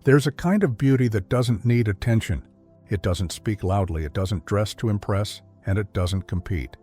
There's a kind of beauty that doesn't need attention. It doesn't speak loudly, it doesn't dress to impress, and it doesn't compete.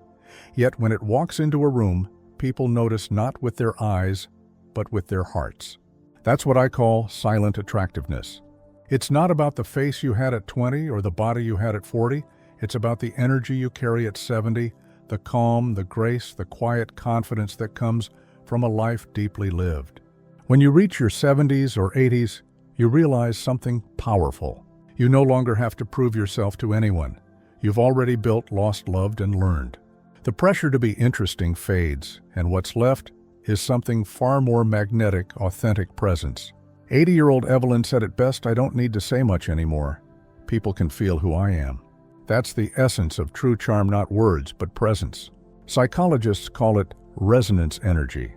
Yet when it walks into a room, people notice not with their eyes, but with their hearts. That's what I call silent attractiveness. It's not about the face you had at 20 or the body you had at 40. It's about the energy you carry at 70, the calm, the grace, the quiet confidence that comes from a life deeply lived. When you reach your 70s or 80s, you realize something powerful. You no longer have to prove yourself to anyone. You've already built, lost, loved, and learned. The pressure to be interesting fades, and what's left is something far more magnetic, authentic presence. 80-year-old Evelyn said it best, "I don't need to say much anymore. People can feel who I am." That's the essence of true charm, not words, but presence. Psychologists call it resonance energy.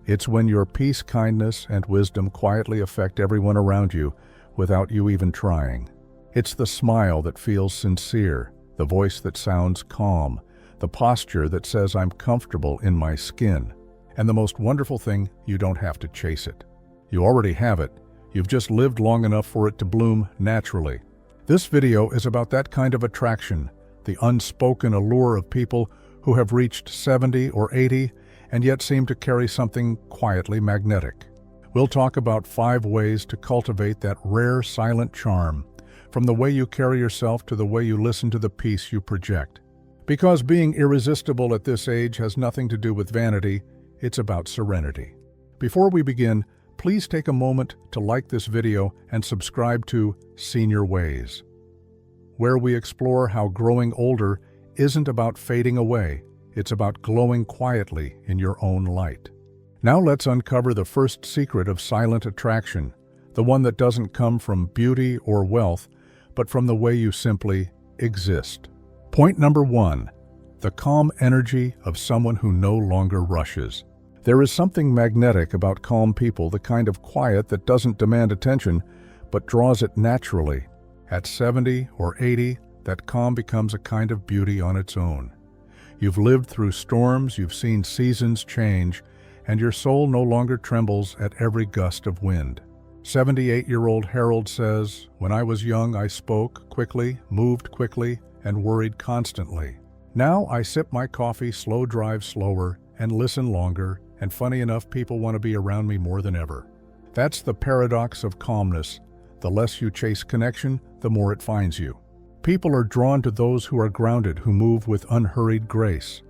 It's when your peace, kindness, and wisdom quietly affect everyone around you without you even trying. It's the smile that feels sincere, the voice that sounds calm, the posture that says I'm comfortable in my skin. And the most wonderful thing, you don't have to chase it. You already have it. You've just lived long enough for it to bloom naturally. This video is about that kind of attraction, the unspoken allure of people who have reached 70 or 80 and yet seem to carry something quietly magnetic. We'll talk about 5 ways to cultivate that rare silent charm, from the way you carry yourself to the way you listen to the peace you project. Because being irresistible at this age has nothing to do with vanity, it's about serenity. Before we begin, please take a moment to like this video and subscribe to Senior Ways, where we explore how growing older isn't about fading away, it's about glowing quietly in your own light. Now let's uncover the first secret of silent attraction, the one that doesn't come from beauty or wealth, but from the way you simply exist. Point number 1, the calm energy of someone who no longer rushes. There is something magnetic about calm people, the kind of quiet that doesn't demand attention, but draws it naturally. At 70 or 80, that calm becomes a kind of beauty on its own. You've lived through storms, you've seen seasons change, and your soul no longer trembles at every gust of wind. 78-year-old Harold says, "When I was young, I spoke quickly, moved quickly, and worried constantly. Now I sip my coffee, slow drive slower, and listen longer, and funny enough, people want to be around me more than ever." That's the paradox of calmness. The less you chase connection, the more it finds you. People are drawn to those who are grounded, who move with unhurried grace.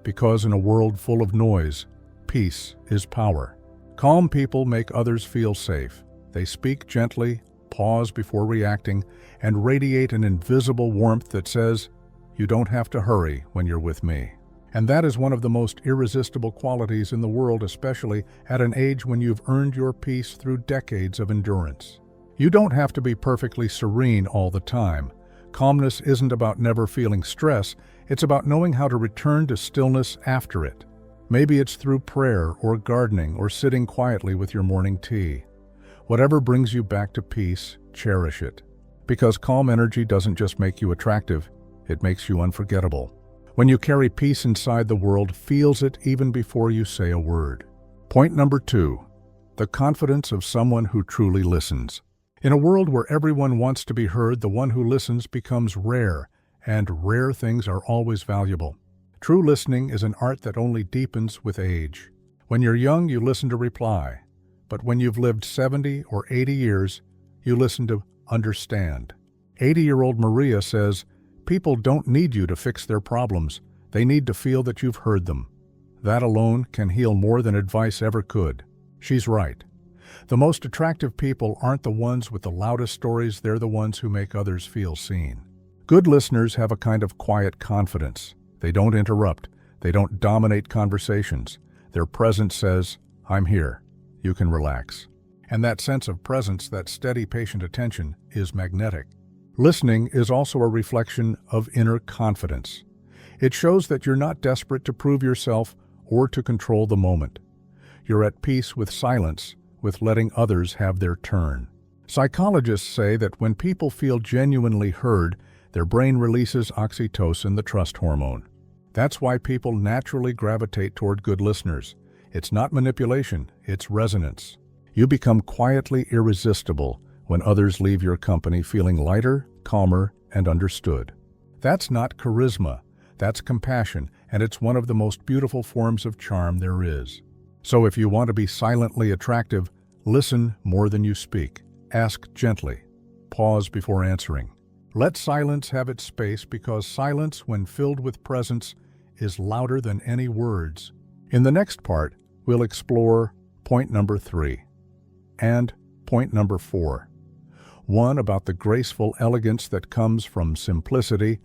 Because in a world full of noise, peace is power. Calm people make others feel safe. They speak gently, pause before reacting, and radiate an invisible warmth that says, "You don't have to hurry when you're with me." And that is one of the most irresistible qualities in the world, especially at an age when you've earned your peace through decades of endurance. You don't have to be perfectly serene all the time. Calmness isn't about never feeling stress, it's about knowing how to return to stillness after it. Maybe it's through prayer or gardening or sitting quietly with your morning tea. Whatever brings you back to peace, cherish it. Because calm energy doesn't just make you attractive, it makes you unforgettable. When you carry peace inside, the world feels it even before you say a word. Point number 2, the confidence of someone who truly listens. In a world where everyone wants to be heard, the one who listens becomes rare, and rare things are always valuable. True listening is an art that only deepens with age. When you're young, you listen to reply. But when you've lived 70 or 80 years, you listen to understand. 80-year-old Maria says, "People don't need you to fix their problems. They need to feel that you've heard them. That alone can heal more than advice ever could." She's right. The most attractive people aren't the ones with the loudest stories, they're the ones who make others feel seen. Good listeners have a kind of quiet confidence. They don't interrupt. They don't dominate conversations. Their presence says, "I'm here. You can relax." And that sense of presence, that steady, patient attention, is magnetic. Listening is also a reflection of inner confidence. It shows that you're not desperate to prove yourself or to control the moment. You're at peace with silence, with letting others have their turn. Psychologists say that when people feel genuinely heard, their brain releases oxytocin, the trust hormone. That's why people naturally gravitate toward good listeners. It's not manipulation, it's resonance. You become quietly irresistible when others leave your company feeling lighter, calmer, and understood. That's not charisma, that's compassion, and it's one of the most beautiful forms of charm there is. So if you want to be silently attractive, listen more than you speak. Ask gently. Pause before answering. Let silence have its space, because silence, when filled with presence, is louder than any words. In the next part, we'll explore point number 3 and point number 4. One about the graceful elegance that comes from simplicity,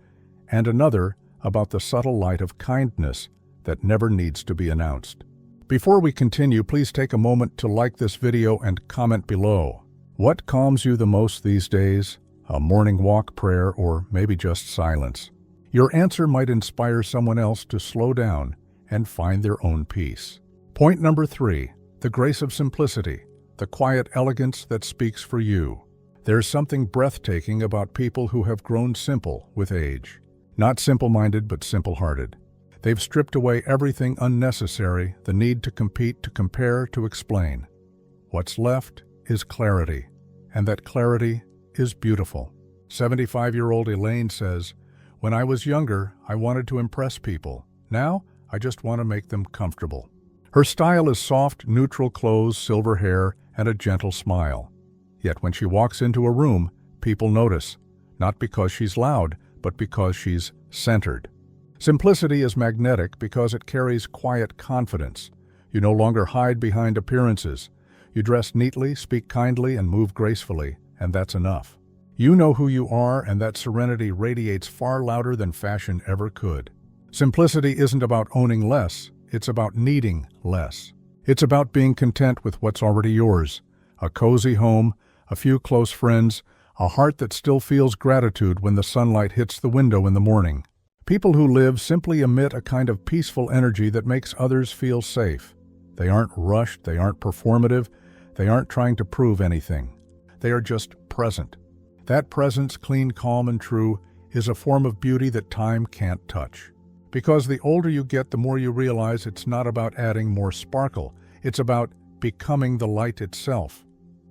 and another about the subtle light of kindness that never needs to be announced. Before we continue, please take a moment to like this video and comment below. What calms you the most these days? A morning walk, prayer, or maybe just silence? Your answer might inspire someone else to slow down and find their own peace. Point number 3, the grace of simplicity, the quiet elegance that speaks for you. There's something breathtaking about people who have grown simple with age. Not simple-minded, but simple-hearted. They've stripped away everything unnecessary, the need to compete, to compare, to explain. What's left is clarity, and that clarity is beautiful. 75-year-old Elaine says, "When I was younger, I wanted to impress people. Now, I just want to make them comfortable." Her style is soft, neutral clothes, silver hair, and a gentle smile. Yet when she walks into a room, people notice, not because she's loud, but because she's centered. Simplicity is magnetic because it carries quiet confidence. You no longer hide behind appearances. You dress neatly, speak kindly, and move gracefully, and that's enough. You know who you are, and that serenity radiates far louder than fashion ever could. Simplicity isn't about owning less, it's about needing less. It's about being content with what's already yours. A cozy home, a few close friends, a heart that still feels gratitude when the sunlight hits the window in the morning. People who live simply emit a kind of peaceful energy that makes others feel safe. They aren't rushed, they aren't performative, they aren't trying to prove anything. They are just present. That presence, clean, calm, and true, is a form of beauty that time can't touch. Because the older you get, the more you realize it's not about adding more sparkle. It's about becoming the light itself.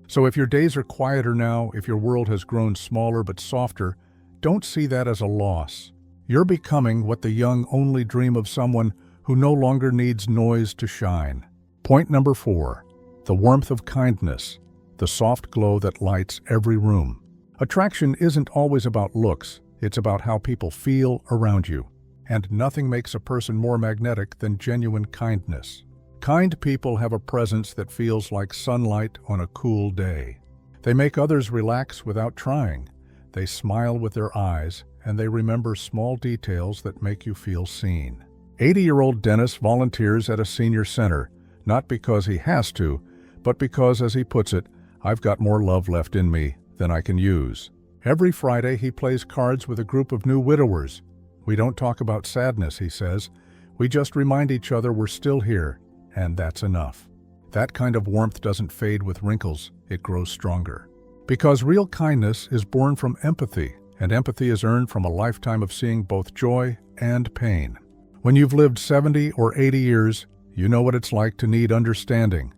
So if your days are quieter now, if your world has grown smaller but softer, don't see that as a loss. You're becoming what the young only dream of, someone who no longer needs noise to shine. Point number 4, the warmth of kindness, the soft glow that lights every room. Attraction isn't always about looks, it's about how people feel around you. And nothing makes a person more magnetic than genuine kindness. Kind people have a presence that feels like sunlight on a cool day. They make others relax without trying. They smile with their eyes, and they remember small details that make you feel seen. 80-year-old Dennis volunteers at a senior center, not because he has to, but because, as he puts it, "I've got more love left in me than I can use." Every Friday he plays cards with a group of new widowers. "We don't talk about sadness," he says. "We just remind each other we're still here, and that's enough." That kind of warmth doesn't fade with wrinkles, it grows stronger. Because real kindness is born from empathy, and empathy is earned from a lifetime of seeing both joy and pain. When you've lived 70 or 80 years, you know what it's like to need understanding.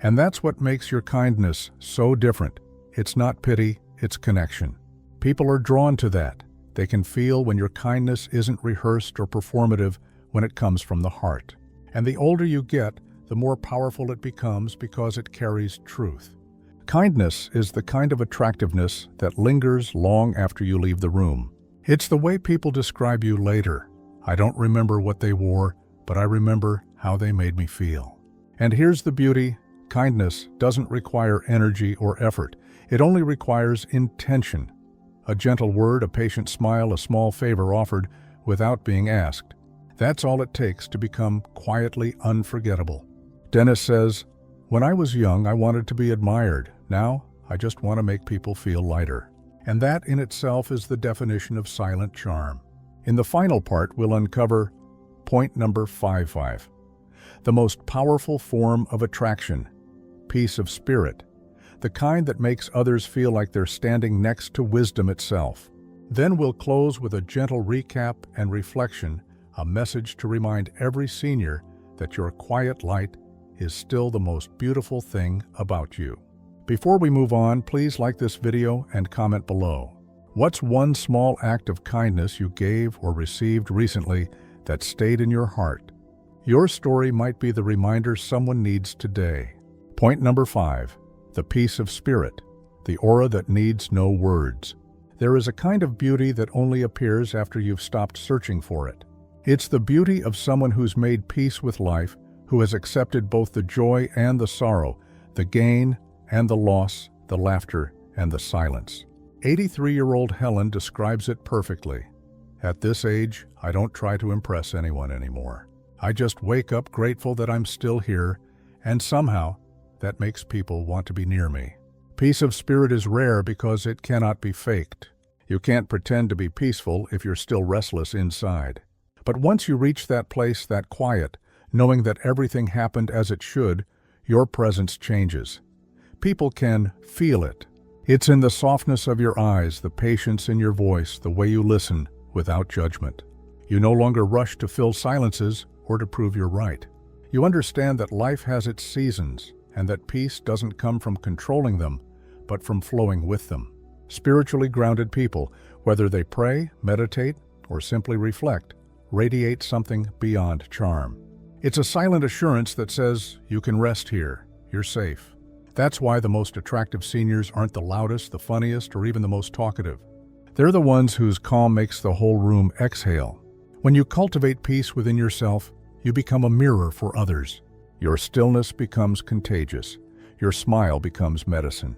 And that's what makes your kindness so different. It's not pity, it's connection. People are drawn to that. They can feel when your kindness isn't rehearsed or performative, when it comes from the heart. And the older you get, the more powerful it becomes because it carries truth. Kindness is the kind of attractiveness that lingers long after you leave the room. It's the way people describe you later. "I don't remember what they wore, but I remember how they made me feel." And here's the beauty: kindness doesn't require energy or effort. It only requires intention. A gentle word, a patient smile, a small favor offered without being asked. That's all it takes to become quietly unforgettable. Dennis says, "When I was young, I wanted to be admired. Now, I just want to make people feel lighter." And that in itself is the definition of silent charm. In the final part, we'll uncover point number 5, the most powerful form of attraction, peace of spirit, the kind that makes others feel like they're standing next to wisdom itself. Then we'll close with a gentle recap and reflection, a message to remind every senior that your quiet light is still the most beautiful thing about you. Before we move on, please like this video and comment below. What's one small act of kindness you gave or received recently that stayed in your heart? Your story might be the reminder someone needs today. Point number 5. The peace of spirit, the aura that needs no words. There is a kind of beauty that only appears after you've stopped searching for it. It's the beauty of someone who's made peace with life, who has accepted both the joy and the sorrow, the gain and the loss, the laughter and the silence. 83-year-old Helen describes it perfectly. At this age, I don't try to impress anyone anymore. I just wake up grateful that I'm still here, and somehow, that makes people want to be near me. Peace of spirit is rare because it cannot be faked. You can't pretend to be peaceful if you're still restless inside. But once you reach that place, that quiet, knowing that everything happened as it should, your presence changes. People can feel it. It's in the softness of your eyes, the patience in your voice, the way you listen without judgment. You no longer rush to fill silences or to prove you're right. You understand that life has its seasons and that peace doesn't come from controlling them, but from flowing with them. Spiritually grounded people, whether they pray, meditate, or simply reflect, radiate something beyond charm. It's a silent assurance that says, you can rest here, you're safe. That's why the most attractive seniors aren't the loudest, the funniest, or even the most talkative. They're the ones whose calm makes the whole room exhale. When you cultivate peace within yourself, you become a mirror for others. Your stillness becomes contagious. Your smile becomes medicine.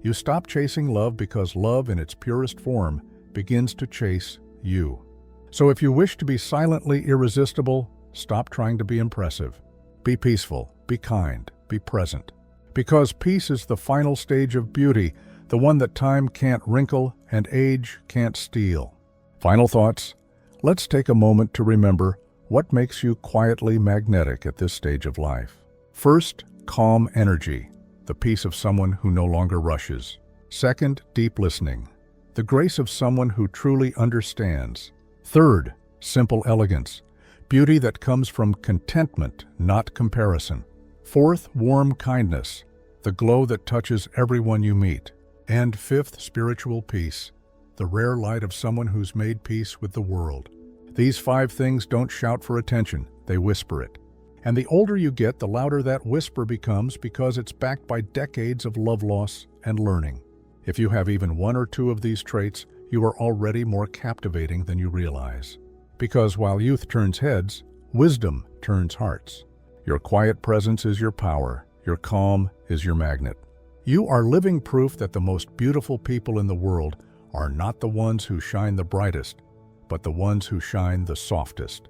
You stop chasing love because love in its purest form begins to chase you. So if you wish to be silently irresistible, stop trying to be impressive. Be peaceful, be kind, be present. Because peace is the final stage of beauty, the one that time can't wrinkle and age can't steal. Final thoughts. Let's take a moment to remember what makes you quietly magnetic at this stage of life. First, calm energy, the peace of someone who no longer rushes. Second, deep listening, the grace of someone who truly understands. Third, simple elegance, beauty that comes from contentment, not comparison. Fourth, warm kindness, the glow that touches everyone you meet. And fifth, spiritual peace, the rare light of someone who's made peace with the world. These 5 things don't shout for attention, they whisper it. And the older you get, the louder that whisper becomes because it's backed by decades of love loss and learning. If you have even 1 or 2 of these traits, you are already more captivating than you realize. Because while youth turns heads, wisdom turns hearts. Your quiet presence is your power, your calm is your magnet. You are living proof that the most beautiful people in the world are not the ones who shine the brightest, but the ones who shine the softest.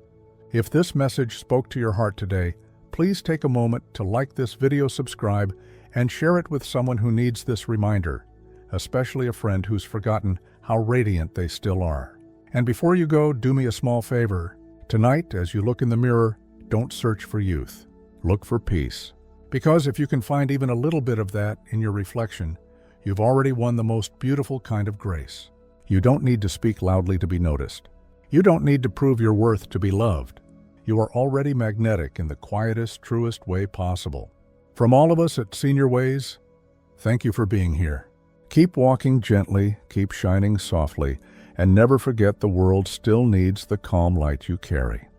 If this message spoke to your heart today, please take a moment to like this video, subscribe, and share it with someone who needs this reminder, especially a friend who's forgotten how radiant they still are. And before you go, do me a small favor. Tonight, as you look in the mirror, don't search for youth. Look for peace. Because if you can find even a little bit of that in your reflection, you've already won the most beautiful kind of grace. You don't need to speak loudly to be noticed. You don't need to prove your worth to be loved. You are already magnetic in the quietest, truest way possible. From all of us at Senior Ways, thank you for being here. Keep walking gently, keep shining softly, and never forget the world still needs the calm light you carry.